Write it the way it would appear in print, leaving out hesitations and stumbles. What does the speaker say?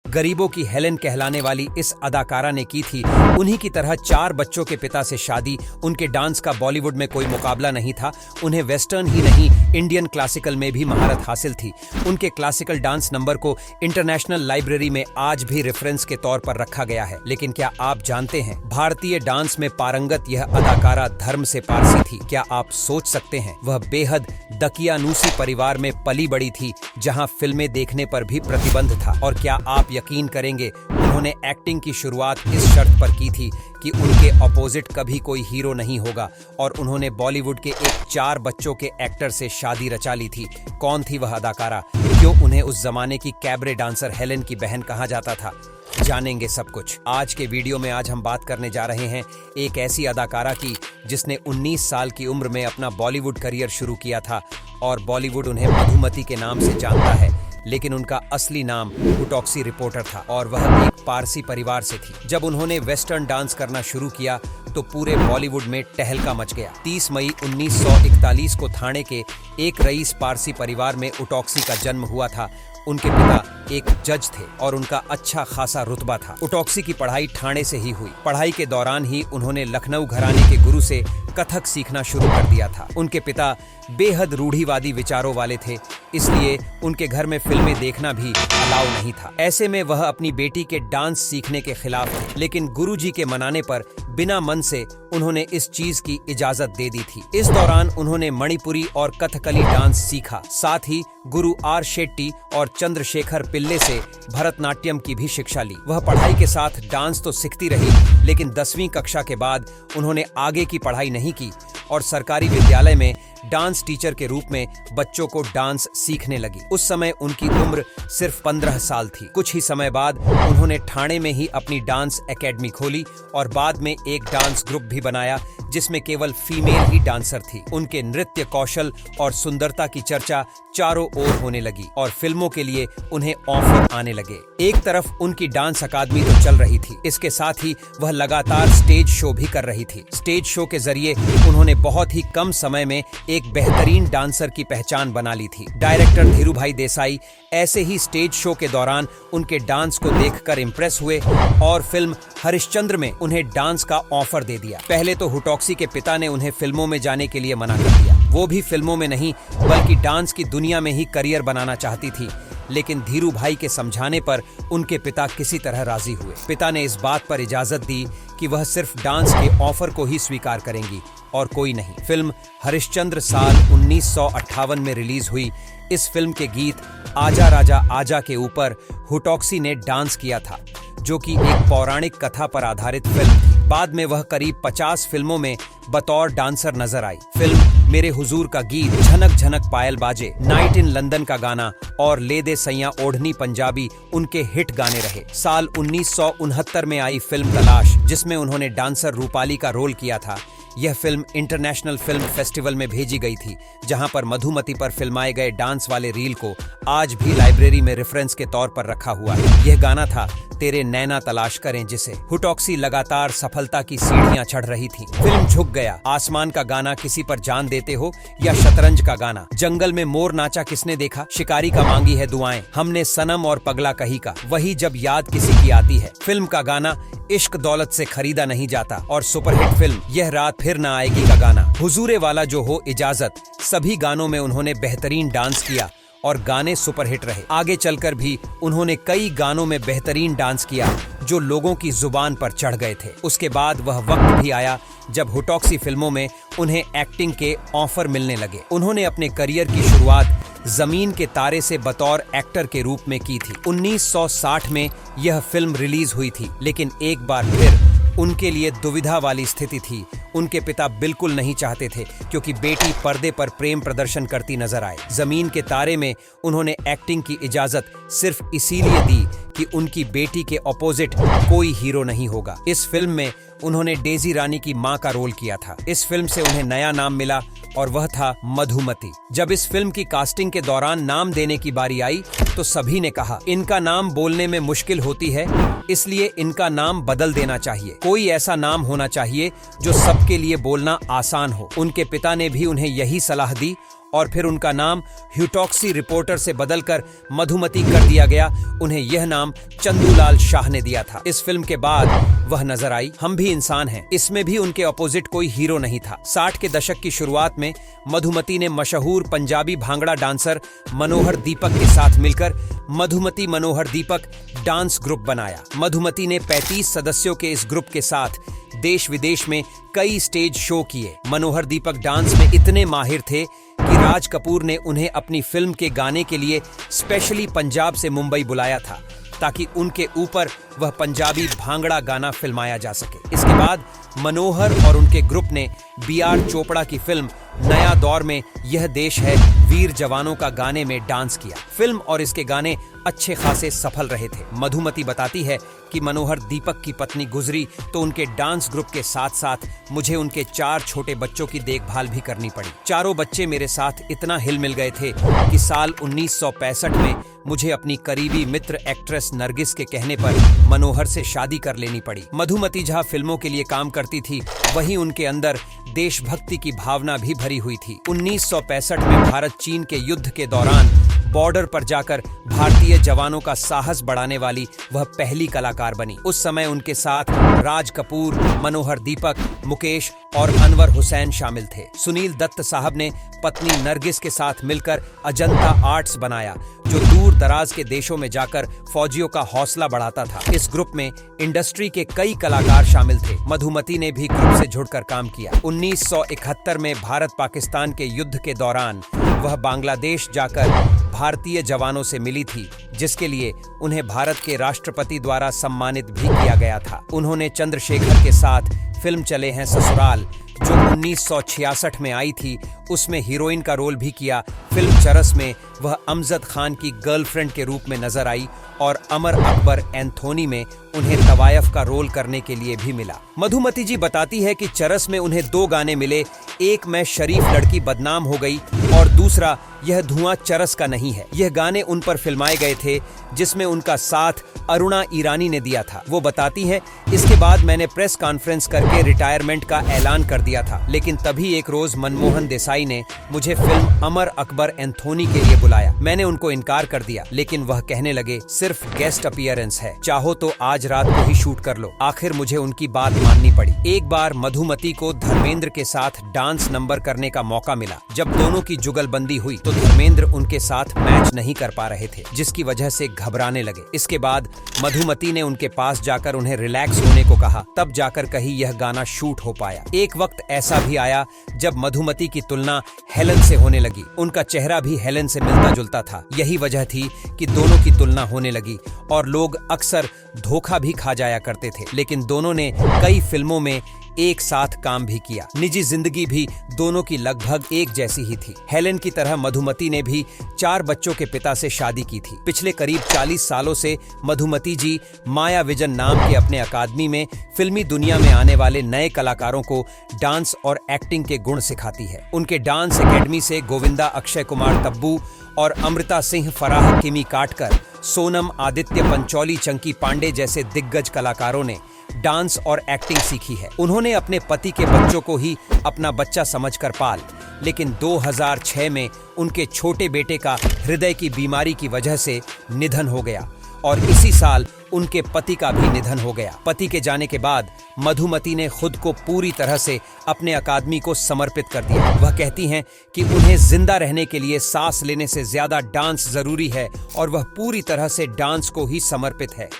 गरीबों की हेलेन कहलाने वाली इस अदाकारा ने की थी उन्हीं की तरह 4 बच्चों के पिता से शादी। उनके डांस का बॉलीवुड में कोई मुकाबला नहीं था। उन्हें वेस्टर्न ही नहीं, इंडियन क्लासिकल में भी महारत हासिल थी। उनके क्लासिकल डांस नंबर को इंटरनेशनल लाइब्रेरी में आज भी रेफरेंस के तौर पर रखा गया है। लेकिन क्या आप जानते हैं, भारतीय डांस में पारंगत यह अदाकारा धर्म से पारसी थी। क्या आप सोच सकते हैं, वह बेहद दकियानूसी परिवार में पली बड़ी थी, जहां फिल्में देखने पर भी प्रतिबंध था। और क्या आप यकीन करेंगे, उन्होंने एक्टिंग की शुरुआत इस शर्त पर की थी कि उनके अपोजिट कभी कोई हीरो नहीं होगा, और उन्होंने बॉलीवुड के एक 4 बच्चों के एक्टर से शादी रचा ली थी। कौन थी वह अदाकारा? क्यों उन्हें उस जमाने की कैबरे डांसर हेलेन की बहन कहा जाता था? जानेंगे सब कुछ आज के वीडियो में। आज हम बात करने जा रहे हैं एक ऐसी अदाकारा की जिसने 19 साल की उम्र में अपना बॉलीवुड करियर शुरू किया था, और बॉलीवुड उन्हें मधुमती के नाम से जानता है, लेकिन उनका असली नाम हुटॉक्सी रिपोर्टर था, और वह एक पारसी परिवार से थी। जब उन्होंने वेस्टर्न डांस करना शुरू किया तो पूरे बॉलीवुड में टहलका मच गया। 30 मई 1941 को ठाणे के एक रईस पारसी परिवार में हुटॉक्सी का जन्म हुआ था। उनके पिता एक जज थे और उनका अच्छा खासा रुतबा था। हुटॉक्सी की पढ़ाई ठाणे से ही हुई। पढ़ाई के दौरान ही उन्होंने लखनऊ घराने के गुरु से कथक सीखना शुरू कर दिया था। उनके पिता बेहद रूढ़िवादी विचारों वाले थे, इसलिए उनके घर में फिल्में देखना भी अलाउ नहीं था। ऐसे में वह अपनी बेटी के डांस सीखने के खिलाफ थे, लेकिन गुरुजी के मनाने पर बिना मन से उन्होंने इस चीज की इजाजत दे दी थी। इस दौरान उन्होंने मणिपुरी और कथकली डांस सीखा। साथ ही गुरु आर शेट्टी और चंद्रशेखर पिल्ले से भरतनाट्यम की भी शिक्षा ली। वह पढ़ाई के साथ डांस तो सीखती रही, लेकिन 10वीं कक्षा के बाद उन्होंने आगे की पढ़ाई नहीं की और सरकारी विद्यालय में डांस टीचर के रूप में बच्चों को डांस सीखने लगी। उस समय उनकी उम्र सिर्फ 15 साल थी। कुछ ही समय बाद उन्होंने ठाणे में ही अपनी डांस एकेडमी खोली और बाद में एक डांस ग्रुप भी बनाया जिसमें केवल फीमेल ही डांसर थी। उनके नृत्य कौशल और सुंदरता की चर्चा चारों ओर होने लगी और फिल्मों के लिए उन्हें ऑफर आने लगे। एक तरफ उनकी डांस अकादमी तो चल रही थी, इसके साथ ही वह लगातार स्टेज शो भी कर रही थी। स्टेज शो के जरिए उन्होंने बहुत ही कम समय में एक बेहतरीन डांसर की पहचान बना ली थी। डायरेक्टर धीरूभाई देसाई ऐसे ही स्टेज शो के दौरान उनके डांस को देखकर इम्प्रेस हुए और फिल्म हरिश्चंद्र में उन्हें डांस का ऑफर दे दिया। पहले तो हुटॉक्सी के पिता ने उन्हें फिल्मों में जाने के लिए मना कर दिया। वो भी फिल्मों में नहीं, बल्कि डांस की दुनिया में ही करियर बनाना चाहती थी। लेकिन धीरूभाई के समझाने पर उनके पिता किसी तरह राजी हुए। पिता ने इस बात पर इजाजत दी कि वह सिर्फ डांस के ऑफर को ही स्वीकार करेंगी और कोई नहीं। फिल्म हरिश्चंद्र साल 1958 में रिलीज हुई। इस फिल्म के गीत आजा राजा आजा के ऊपर हुटॉक्सी ने डांस किया था, जो कि एक पौराणिक कथा पर आधारित फिल्म थी। बाद में वह करीब 50 फिल्मों में बतौर डांसर नजर आई। फिल्म मेरे हुजूर का गीत, झनक झनक पायल बाजे, नाइट इन लंदन का गाना और ले दे सैया ओढ़नी पंजाबी उनके हिट गाने रहे। साल 1969 में आई फिल्म तलाश, जिसमें उन्होंने डांसर रूपाली का रोल किया था। यह फिल्म इंटरनेशनल फिल्म फेस्टिवल में भेजी गई थी, जहां पर मधुमती पर फिल्माए गए डांस वाले रील को आज भी लाइब्रेरी में रेफरेंस के तौर पर रखा हुआ है। यह गाना था तेरे नैना तलाश करें जिसे। हुटॉक्सी लगातार सफलता की सीढ़ियां चढ़ रही थी। फिल्म झुक गया, आसमान का गाना, किसी पर जान देते हो, या शतरंज का गाना, जंगल में मोर नाचा किसने देखा, शिकारी का मांगी है दुआएं, हमने सनम और पगला कही का, वही जब याद किसी की आती है। फिल्म का गाना इश्क दौलत से खरीदा नहीं जाता, और सुपरहिट फिल्म यह रात फिर ना आएगी का गाना, हुजूरे वाला जो हो इजाजत। सभी गानों में उन्होंने बेहतरीन डांस किया और गाने सुपरहिट रहे। आगे चलकर भी उन्होंने कई गानों में बेहतरीन डांस किया जो लोगों की जुबान पर चढ़ गए थे। उसके बाद वह वक्त भी आया जब हुटॉक्सी फिल्मों में उन्हें एक्टिंग के ऑफर मिलने लगे। उन्होंने अपने करियर की शुरुआत जमीन के तारे से बतौर एक्टर के रूप में की थी। 1960 में यह फिल्म रिलीज हुई थी, लेकिन एक बार फिर उनके लिए दुविधा वाली स्थिति थी। उनके पिता बिल्कुल नहीं चाहते थे क्योंकि बेटी पर्दे पर प्रेम प्रदर्शन करती नजर आए। जमीन के तारे में उन्होंने एक्टिंग की इजाजत सिर्फ इसीलिए दी कि उनकी बेटी के ऑपोजिट कोई हीरो नहीं होगा। इस फिल्म में उन्होंने डेजी रानी की मां का रोल किया था। इस फिल्म से उन्हें नया नाम मिला और वह था मधुमती। जब इस फिल्म की कास्टिंग के दौरान नाम देने की बारी आई तो सभी ने कहा इनका नाम बोलने में मुश्किल होती है, इसलिए इनका नाम बदल देना चाहिए। कोई ऐसा नाम होना चाहिए जो सबके लिए बोलना आसान हो। उनके पिता ने भी उन्हें यही सलाह दी और फिर उनका नाम ह्यूटॉक्सी रिपोर्टर से बदलकर मधुमती कर दिया गया। उन्हें यह नाम चंदूलाल शाह ने दिया था। इस फिल्म के बाद वह नजर आई हम भी इंसान हैं। इसमें भी उनके अपोजिट कोई हीरो नहीं था। 60 के दशक की शुरुआत में मधुमती ने मशहूर पंजाबी भांगड़ा डांसर मनोहर दीपक के साथ मिलकर मधुमती मनोहर दीपक डांस ग्रुप बनाया। मधुमती ने 35 सदस्यों के इस ग्रुप के साथ देश विदेश में कई स्टेज शो किए। मनोहर दीपक डांस में इतने माहिर थे कि राज कपूर ने उन्हें अपनी फिल्म के गाने के लिए स्पेशली पंजाब से मुंबई बुलाया था ताकि उनके ऊपर वह पंजाबी भांगड़ा गाना फिल्माया जा सके। इसके बाद मनोहर और उनके ग्रुप ने B.R. चोपड़ा की फिल्म नया दौर में यह देश है वीर जवानों का गाने में डांस किया। फिल्म और इसके गाने अच्छे खासे सफल रहे थे। मधुमती बताती है कि मनोहर दीपक की पत्नी गुजरी तो उनके डांस ग्रुप के साथ साथ मुझे उनके 4 छोटे बच्चों की देखभाल भी करनी पड़ी। चारों बच्चे मेरे साथ इतना हिल मिल गए थे कि साल 1965 में मुझे अपनी करीबी मित्र एक्ट्रेस नरगिस के कहने पर मनोहर से शादी कर लेनी पड़ी। मधुमती जहां फिल्मों के लिए काम करती थी वहीं उनके अंदर देशभक्ति की भावना भी भरी हुई थी। 1965 में भारत चीन के युद्ध के दौरान बॉर्डर पर जाकर भारतीय जवानों का साहस बढ़ाने वाली वह पहली कलाकार बनी। उस समय उनके साथ राज कपूर, मनोहर दीपक, मुकेश और अनवर हुसैन शामिल थे। सुनील दत्त साहब ने पत्नी नरगिस के साथ मिलकर अजंता आर्ट्स बनाया जो दूर दराज के देशों में जाकर फौजियों का हौसला बढ़ाता था। इस ग्रुप में इंडस्ट्री के कई कलाकार शामिल थे। मधुमती ने भी ग्रुप से जुड़कर काम किया। 1971 में भारत पाकिस्तान के युद्ध के दौरान वह बांग्लादेश जाकर भारतीय जवानों से मिली थी जिसके लिए उन्हें भारत के राष्ट्रपति द्वारा सम्मानित भी किया गया था। उन्होंने चंद्रशेखर के साथ फिल्म चले हैं ससुराल जो 1966 में आई थी उसमें हीरोइन का रोल भी किया। फिल्म चरस में वह अमजद खान की गर्लफ्रेंड के रूप में नजर आई और अमर अकबर एंथोनी में उन्हें तवायफ का रोल करने के लिए भी मिला। मधुमती जी बताती है कि चरस में उन्हें 2 गाने मिले, एक मैं शरीफ लड़की बदनाम हो गई और दूसरा यह धुआं चरस का नहीं है। यह गाने उन पर फिल्माए गए थे जिसमें उनका साथ अरुणा ईरानी ने दिया था। वो बताती हैं इसके बाद मैंने प्रेस कॉन्फ्रेंस करके रिटायरमेंट का ऐलान कर दिया था, लेकिन तभी एक रोज मनमोहन देसाई ने मुझे फिल्म अमर अकबर एंथोनी के लिए बुलाया। मैंने उनको इनकार कर दिया लेकिन वह कहने लगे सिर्फ गेस्ट अपीयरेंस है, चाहो तो आज रात को ही शूट कर लो। आखिर मुझे उनकी बात माननी पड़ी। एक बार मधुमती को धर्मेंद्र के साथ डांस नंबर करने का मौका मिला। जब दोनों की जुगलबंदी हुई तो धर्मेंद्र उनके साथ मैच नहीं कर पा रहे थे जिसकी वजह से घबराने लगे। इसके बाद मधुमती ने उनके पास जाकर उन्हें रिलैक्स होने को कहा, तब जाकर कहीं यह गाना शूट हो पाया। एक वक्त ऐसा भी आया जब मधुमती की तुलना हेलन से होने लगी। उनका चेहरा भी हेलन से मिलता जुलता था। यही वजह थी कि दोनों की तुलना होने लगी और लोग अक्सर धोखा भी खा जाया करते थे। लेकिन दोनों ने कई फिल्मों में एक साथ काम भी किया। निजी जिंदगी भी दोनों की लगभग एक जैसी ही थी। हेलेन की तरह मधुमती ने भी 4 बच्चों के पिता से शादी की थी। पिछले करीब 40 सालों से मधुमती जी माया विजन नाम के अपने अकादमी में फिल्मी दुनिया में आने वाले नए कलाकारों को डांस और एक्टिंग के गुण सिखाती है। उनके डांस एकेडमी से गोविंदा अक्षय कुमार तब्बू और अमृता सिंह फराह किमी काटकर, सोनम आदित्य पंचौली चंकी पांडे जैसे दिग्गज कलाकारों ने डांस और एक्टिंग सीखी है। उन्होंने अपने पति के बच्चों को ही अपना बच्चा समझकर पाल, लेकिन 2006 में उनके छोटे बेटे का हृदय की बीमारी की वजह से निधन हो गया और इसी साल उनके पति का भी निधन हो गया। पति के जाने के बाद मधुमती ने खुद को पूरी तरह से अपने अकादमी को समर्पित कर दिया। वह कहती हैं कि उन्हें जिंदा रहने के लिए सांस लेने से ज्यादा डांस जरूरी है और वह पूरी तरह से डांस को ही समर्पित है।